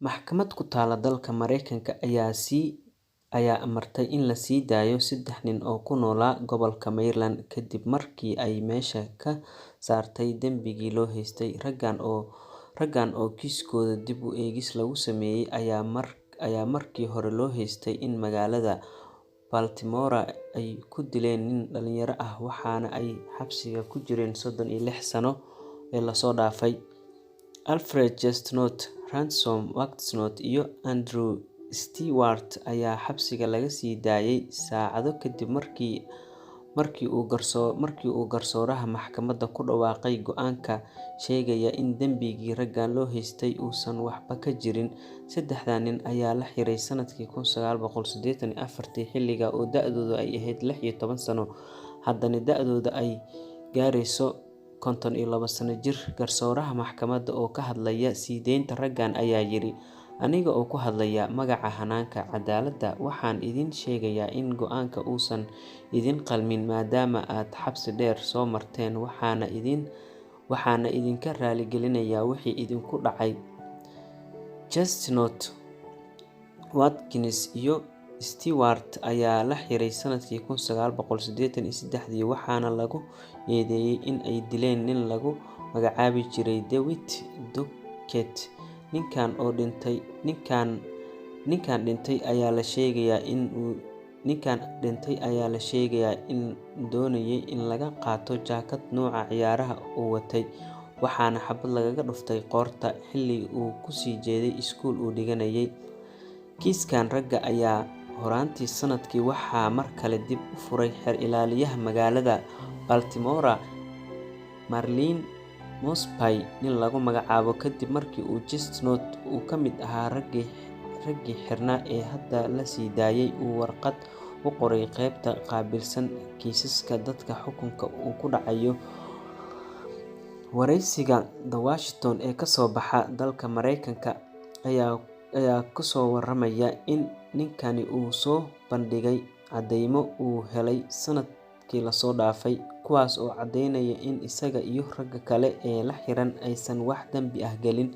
Maxkamad ku taalla dalka Mareykanka ayaa amartay in la sii daayo 3 nin oo ku noolaa gobolka Maryland kadib markii ay meesha ka saartay dambigii loo haystay. Raggan oo kiiskooda dib u eegis lagu sameeyay ayaa markii hore loo haystay in magaalada Baltimore ay ku dileen nin dhalinyaro ah, waxaana ay xabsiga ku jireen 36 sano ee la soo dhaafay. Alfred Chestnut, Ransom Waxnot iyo Andrew Stewart ayaa xabsiga laga sii daayay saacado kadib markii uu garsooraha maxkamadda ku dhawaaqay go'aanka sheegaya in dambigii raggan loo haystay uusan waxba ka jirin. 3 nin ayaa la xiray sanadkii 1984 xilliga oo da'doodu ay ahayd 16 sano, haddana da'dooda ay gaarayso 52 sano jir. Garsooraha maxkamadda oo ka hadlaya sii deynta raggan ayaa yiri: "Aniga oo ku hadlaya magaca hannaanka cadaaladda, waxaan idin sheegayaa in go'aanka uusan idin qalmin maadaama aad xabsi dheer soo marteen, waxaana idinka raaligelinayaa wixii idinku dhacay." Chestnut, Watkins iyo Stewart ayaa la xiray sanadkii 1983 waxaana lagu eedeeyay in ay dileen nin lagu magacaabi jiray Dewitt Duquette. Ninkan dhintay ayaa la sheegayaa in doonayay in laga qaato jaakad nooca ciyaaraha uu watay, waxaana xabad lagaga dhuftay qoorta xilli uu ku sii jeeday iskuul uu dhiganayay. Kiiskan ragga ayaa horaantii sanadkii waxaa mar kale dib u furay xeer ilaaliyaha magaalada Baltimore, Marlin Mosby nin lagu magacaabo, kadib markii uu Chestnut oo ka mid ahaa raggii xirnaa ee hadda la sii daayay uu warqad u qoray qaybta qaabilsan kiisaska dadka xukunka uu ku dhacayo. Wargeyska The Washington ee ka soo baxa dalka Mareykanka ayaa ku soo waramaya in ninkani uu soo bandhigay caddeymo uu helay sanadkii la soo dhaafay, kuwaas oo caddeynaya in isaga iyo ragga kale ee la xiran aysan wax dambi ah gelin.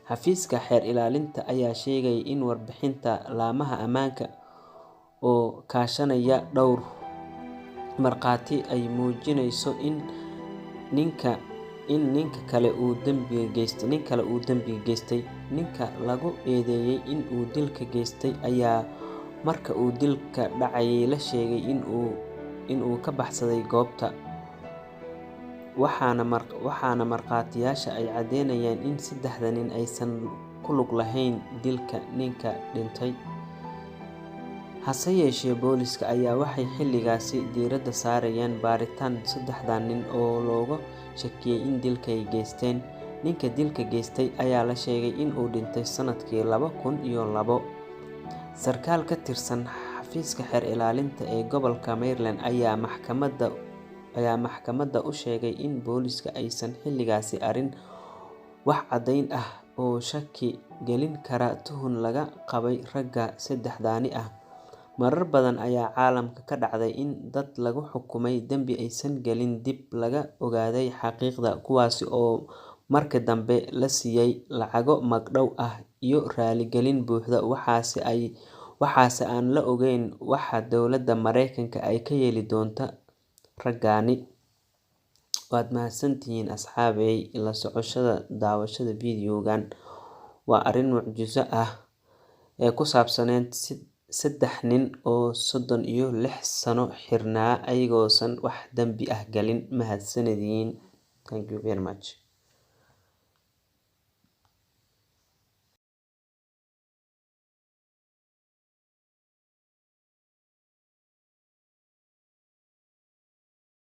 Xafiiska xeer ilaalinta ayaa sheegay in warbixinta laamaha ammaanka oo kaashanaya dhowr markhaati ay muujinayso in ninka kale uu dambiga geystay. Ninka lagu eedeeyay in uu dilka geystay ayaa marka uu dilka dhacayay la sheegay in uu ka baxsaday goobta, waxaana markhaatiyaasha ay caddeynayaan in 3 nin aysan ku lug lahayn dilka ninka dhintay. Hase yeeshee, booliiska ayaa waxay xilligaasi diiradda saarayeen baaritaan 3 nin oo looga shakiyay in dilka ay geysteen. Ninka dilka geystay ayaa la sheegay in uu dhintay sanadkii 2002. Sarkaal ka tirsan xafiiska xeer ilaalinta ee gobolka Maryland ayaa maxkamadda u sheegay in booliiska aysan xilligaasi arkin wax caddayn ah oo shaki gelin kara tuhun laga qabay ragga 3 ah. Marar badan ayaa caalamka ka dhacday in dad lagu xukumay dambi aysan gelin dib laga ogaaday xaqiiqda, kuwaas oo markii dambe la siiyay lacago magdhow ah iyo raaligelin buuxda. Waxaase aan la ogeyn waxa dowladda Mareykanka ay ka yeeli doonto raggani. Waad mahadsantihiin asxaabey, la socoshada daawashada videogan. Waa arrin mucjiso ah ee ku saabsaneyd 3 nin oo 36 sano xirnaa ayagoosan wax dambi ah galin. Mahadsanediin. Thank you very much.